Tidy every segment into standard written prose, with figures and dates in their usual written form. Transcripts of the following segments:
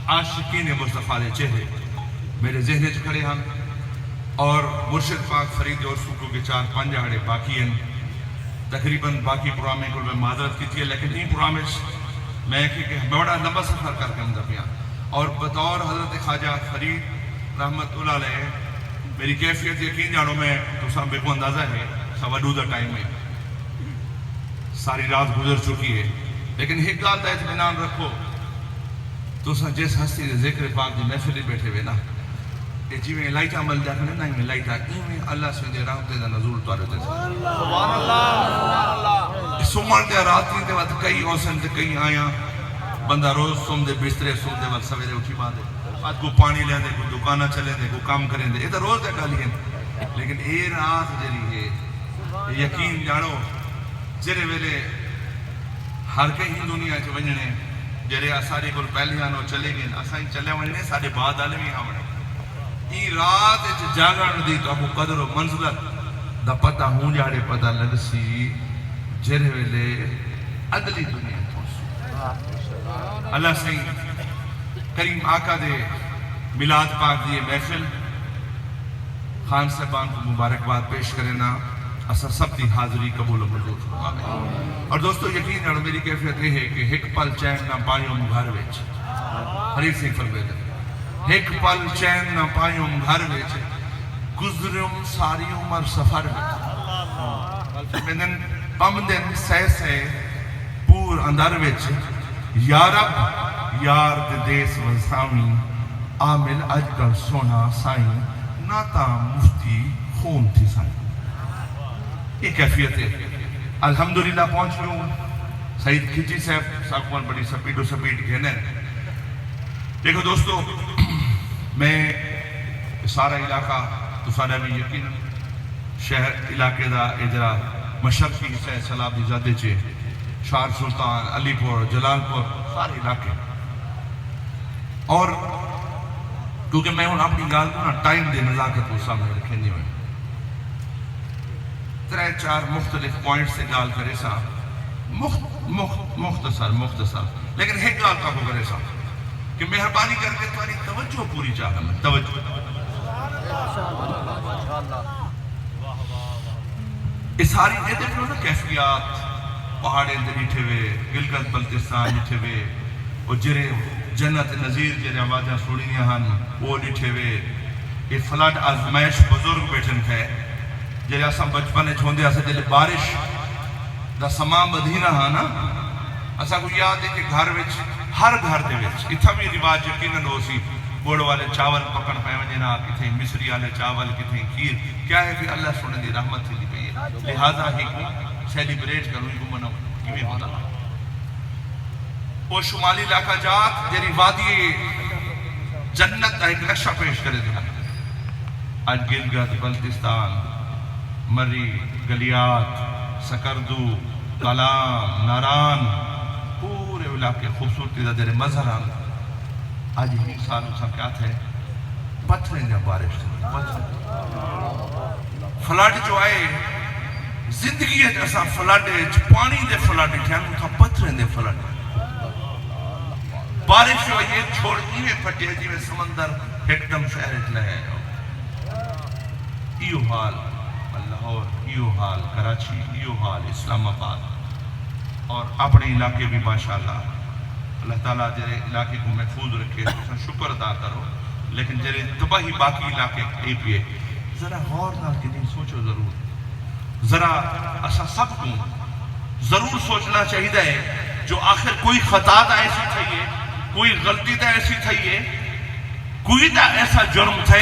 عاشقین مصطفیٰ دے چہرے میرے ذہن چ کھڑے ہیں اور مرشد پاک فرید اور سوکو کے 4-5 ہڑے باقی ہیں تقریباً باقی پروگرامیں کو میں معذرت کی تھی لیکن این پروگرامش میں کہ بڑا لمبا سفر کر کے اندر پیا اور بطور حضرت خواجہ فرید رحمت اللہ علیہ میری کیفیت یقین جانو میں تو سب بے کو اندازہ ہے سوادودہ ٹائم میں ساری رات گزر چکی ہے لیکن ایک گال دا اطمینان رکھو تو جس ہستی دے ذکر پاک دی محفل بیٹھے ہوئے نا کہ جی میں لائٹا مل جاکنے نا میں لائٹا میں اللہ سے دے رحمت دا نزول توارے دے سبحان اللہ سمر دے رات دے وقت کئی اوسن دے کئی آیاں بندہ روز سم دے بسترے سم دے وقت سویرے اٹھی باندے بعد کو پانی لے دے کو دکانہ چلے دے کو کام کریں دے یہ تو روز دے گالی ہیں لیکن اے رات جری ہے یقین جانو جرے ویلے ہر کہیں دنیا چ ونجنے جرے سارے کو پہلے آنو چلے گئے اسائیں چلے ونجنے سارے بعد عالمی آمنے ای رات چ جاگن دی تو ابو قدر و منزلت دا پتہ ہوں جاڑے پتہ لگ سی جرے ویلے عدلی دنیا تو اللہ سے کریم آقا دے میلاد پاک دیے محفل خان صاحبان کو مبارکباد پیش کرنا اثر سب دی حاضری قبول و منظور فرمائے اور دوستو یقین جانو میری کیفیت یہ ہے کہ ایک پل چین نہ پائیوں گھر وچ حریف سنگھ فرمیدے ایک پل چین نہ پائیوں گھر وچ گزروں ساری عمر سفر وچ فرمیدن پم دن سہ پور اندر وچ یا رب یار دے دیس وزامی عامل اج کل سونا سائیں ناتا مفتی خون تھی سائیں یہ کیفیت ہے الحمدللہ پہنچ لوں سعید کھچی صاحب ساکوان بڑی سپیڈ کہنے دیکھو دوستو میں سارا علاقہ تو سارا بھی یقین شہر علاقے دا اجرا مشرقی سے سلاب دی زادے چے شار سلطان علی پور جلال پور سارے علاقے اور کیونکہ میں ہوں اپنی گال کو نا ٹائم دے نزاکت کو سامنے رکھیں دی میں 3-4 مختلف پوائنٹ سے گال کرے سا مختصر لیکن ایک گال کا کو کرے سا کہ مہربانی کر کے تمہاری توجہ پوری چاہتا میں توجہ اس ساری یہ دیکھ لو نا کیفیات پہاڑے اندر اٹھے ہوئے گلگت بلتستان اٹھے ہوئے اور جرے جنت نظیر جرے آوازیں سوڑینیاں ہن وہ اٹھے ہوئے یہ فلڈ آزمائش بزرگ بیٹھن ہے جرے اساں بچپنے چھوندے اساں جلے بارش دا سما مدینہ ہاں نا اساں کو یاد ہے کہ گھر وچ ہر گھر دے وچ اتھا بھی رواج یقیناً ہو سی گوڑ والے چاول پکن پہ وجنا کتھے مصری والے چاول کتھے کھیر کیا ہے کہ اللہ سنے دی رحمت تھی پئی ہے لہذا ہی کو سیلیبریٹ کروں کو منو کیویں ہوتا وہ شمالی علاقہ جات جری وادی جنت کا ایک نقشہ پیش کرے دیا آج گلگت بلتستان مری گلیات سکردو کلام ناران پورے علاقے خوبصورتی دا دیر مظہر آن آج ہی سال اسا کیا تھے پتھریں جا بارش فلڈ جو آئے زندگی ہے جیسا فلڈ پانی دے فلڈ جانو تھا پتھریں دے فلڈ بارش جو یہ چھوڑ ایوے پھٹے جی میں سمندر ایک دم شہر لے ایو حال لاہور ایو حال کراچی ایو حال اسلام آباد اور اپنے علاقے بھی ماشاءاللہ اللہ تعالیٰ جرے علاقے کو محفوظ رکھے شکر ادا کرو لیکن جرے تباہی باقی علاقے اے پی اے ذرا غور نہ کہ نہیں سوچو ضرور ذرا اسا سب کو ضرور سوچنا چاہیے جو آخر کوئی خطا دا ایسی تھئی ہے کوئی غلطی دا ایسی تھئی ہے کوئی دا ایسا جرم تھے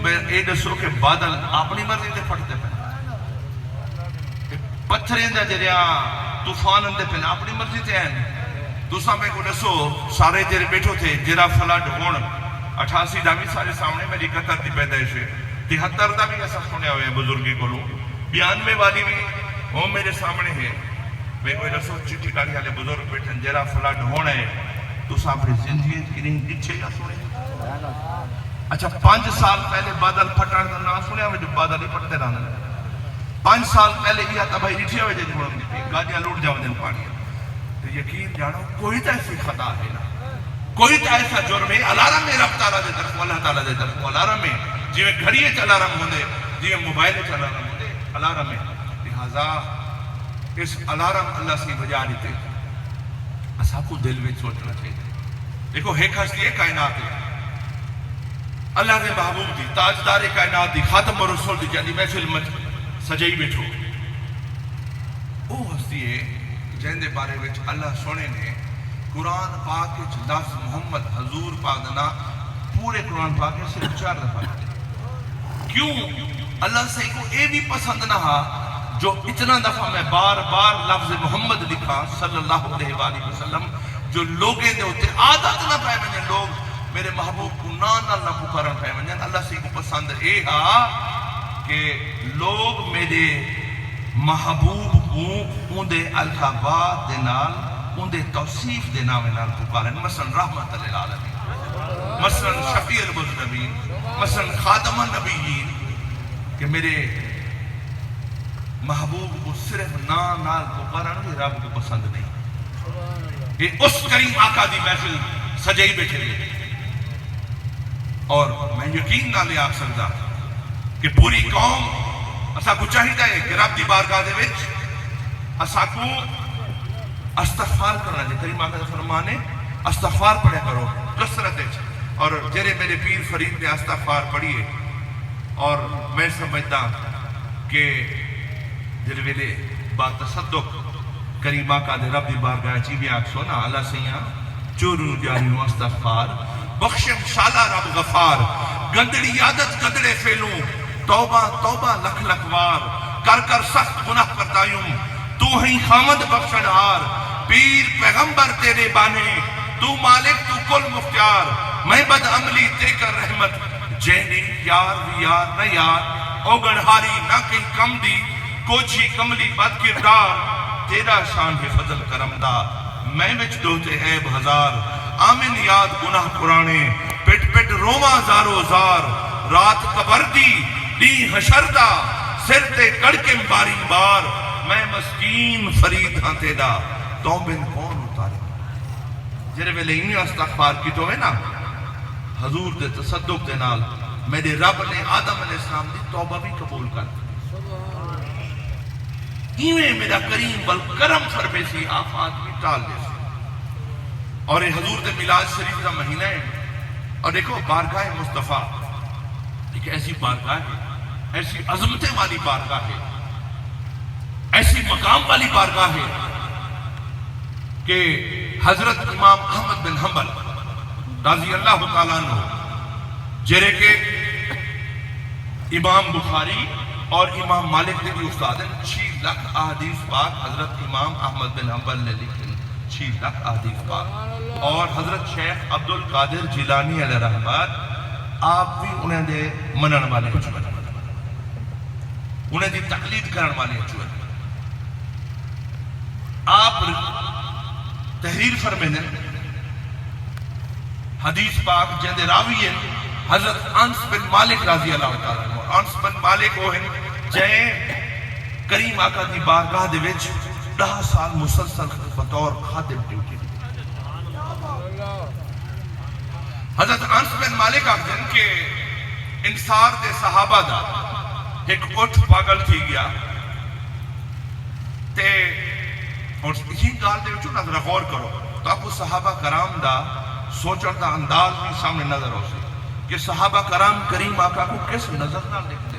میں اے دسو کہ بادل اپنی مرضی دے پھٹتے پہ پتھریں دا جریا طوفان اندے پہ اپنی مرضی تے ہیں دوسرا میں کو دسو سارے جرے بیٹھو تھے جرا فلڈ ہون 88 دا بھی سارے سامنے میری 71 دی پیدائش ہے 73 دا بھی ایسا سنے ہوئے بزرگی کو لو 92 والی بھی وہ میرے سامنے ہے میں کوئی دسو چٹھی کاری والے بزرگ بیٹھن جرا فلڈ ہونا ہے تو اپنی زندگی کی نہیں دیکھے یا سنے اچھا 5 سال پہلے بادل پھٹان کا نام سنیا ہوئے جو بادل ہی پھٹتے رہنا 5 سال پہلے یہ تباہی ریٹھی ہوئے جو جوڑا گاڑیاں لوٹ جاؤ دن پانی تو یقین جانو کوئی تو ایسی خطا ہے نا کوئی تا ایسا جرم ہے الارم میں رب تعالیٰ دے طرف اللہ تعالیٰ دے طرف الارم میں جی میں گھڑیے چ الارم ہوندے جی میں موبائلے چ الارم ہوندے الارم میں لہذا اس الارم اللہ سے بجا دیتے اسا کو دل میں سوچنا چاہیے دیکھو ایک ہستی ہے کائنات ہے اللہ کے محبوب دی تاجدار کائنات دی خاتم رسول دی جانی محفل مچ سجائی بیٹھو وہ ہستی ہے جن دے بارے وچ اللہ سونے نے قرآن پاک وچ لفظ محمد حضور پاک دنا پورے قرآن پاک میں صرف 4 دفعہ کیوں اللہ سے کو اے بھی پسند نہ ہا جو اتنا دفعہ میں بار بار لفظ محمد لکھا صلی اللہ علیہ وآلہ وسلم جو لوگیں دے ہوتے عادت نہ پائے منجن لوگ میرے محبوب کو نہ پکارن پائے منجن اللہ سے کو پسند اے ہا کہ لوگ میرے محبوب کو اندے القابات دے نال اندے توصیف دے نام نال پکارن مثلا رحمت للعالمین مثلا شفیع المذنبین مثلا خاتم النبیین کہ میرے محبوب کو صرف نال پکارن یہ رب کو پسند نہیں یہ اس کریم آقا دی محفل سجائی بیٹھے ہوئے اور میں یقین نہ لے آپ سکتا کہ پوری قوم اسا کو چاہیے ہے کہ رب دی بارگاہ دے وچ اسا کو استغفار کرنا جائے کریم آقا فرمانے استغفار پڑھے کرو کثرت اور جرے میرے پیر فرید نے استغفار پڑھیے اور میں سمجھتا کہ جرے ویلے با تصدق کریم آقا دے رب دی بارگاہ چی بھی آگ سونا اللہ سیاں چورو جاریوں استغفار بخشم شالا رب غفار گندڑی عادت گندڑے فیلوں توبہ توبہ لکھ لکھوار کر کر سخت گناہ کرتایوں تو ہی خامد بخشنہار پیر پیغمبر تیرے بانے تو مالک تو کل مختار میں بد عملی تے کر رحمت جینی یار وی یار نہ یار اوگڑھاری نہ کہیں کم دی کوچھی کملی بد کردار تیرا شان ہے فضل کرم دا میں وچ دوتے عیب ہزار آمن یاد گناہ پرانے پٹ پٹ روما زارو زار رات قبر دی دی حشردہ سر تے کڑکے باری بار میں مسکین فرید ہاں تیدا تو بن کون اتارے جرے ویلے انہی استغفار کی تو ہے نا حضور دے تصدق دے نال میرے رب نے آدم علیہ السلام دی توبہ بھی قبول کر ایویں میرا کریم بالکرم فرمے سی آفات بھی ٹال دے سی اور یہ حضور دے میلاد شریف کا مہینہ ہے اور دیکھو بارگاہ مصطفیٰ ایک ایسی بارگاہ ہے ایسی عظمتیں والی بارگاہ ہے ایسی مقام والی بارگاہ ہے کہ حضرت امام احمد بن حنبل رضی اللہ تعالیٰ عنہ جرے کے امام بخاری اور امام مالک نے بھی استاد ہیں 6 لاکھ احادیث پاک حضرت امام احمد بن حنبل نے لکھی 6 لاکھ احادیث پاک اور حضرت شیخ عبد القادر جیلانی علیہ رحمت آپ بھی انہیں دے منن والے چوئے انہیں دی تقلید کرن والے چوئے آپ تحریر فرمینے حدیث پاک جہاں دے راوی ہیں حضرت انس بن مالک رضی اللہ تعالیٰ عنہ انس بن مالک وہ ہیں جہاں کریم آقا دی بارگاہ دے وچ 10 سال مسلسل بطور خادم ڈیوٹی حضرت انس بن مالک آکھ دن کہ انصار دے صحابہ دا ایک اٹھ پاگل تھی گیا تے اور اسی گال دے وچوں نظر غور کرو تو آپ کو صحابہ کرام دا سوچن دا انداز بھی سامنے نظر ہو سی کہ صحابہ کرام کریم آقا کو کس نظر نہ دیکھ لے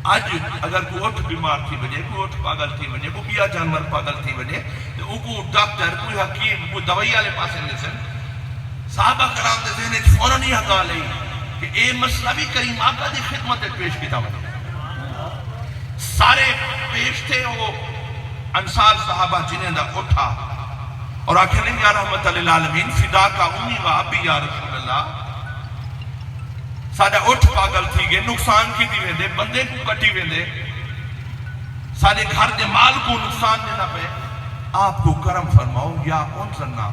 آج اگر کوئی اٹھ بیمار تھی بنے کوئی اٹھ پاگل تھی بنے کوئی بیا جانور پاگل تھی بنے تو کو ڈاکٹر کوئی حکیم کوئی دوائی والے پاسے لے سن صحابہ کرام دے ذہن فوراً ہی حقا لئی کہ اے مسئلہ بھی کریم آقا دی خدمت پیش کیتا بنے سارے پیش تھے وہ انصار صحابہ جنہیں دا اٹھا اور آخر نہیں یا رحمت للعالمین فدا کا امی و ابی یا رسول اللہ سادہ اٹھ پاگل تھی گئے نقصان کی دی ویندے بندے کو کٹی ویندے سادے گھر دے مال کو نقصان دینا پہ آپ کو کرم فرماؤ یا انصرنا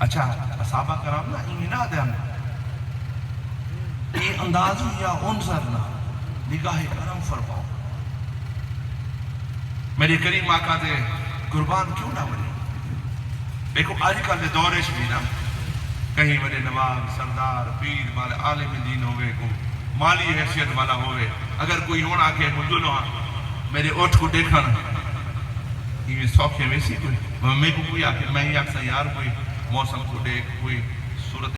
اچھا صحابہ کرام نا ایمینا دے ہمیں یہ انداز یا انصرنا نگاہ کرم فرماؤ میرے کریم آقا دے قربان کیوں نہ بنے دیکھو آج کل کے دور بھی نا کہیں بڑے نواب سردار پیر والے عالم دین ہوئے کو مالی حیثیت والا ہوئے اگر کوئی ہونا کہ مجھو نہ میرے اوٹھ کو دیکھا نا یہ سوکھے ویسی کوئی میں کو کوئی آکے میں ہی آکسا یار کوئی موسم کو دیکھ کوئی صورت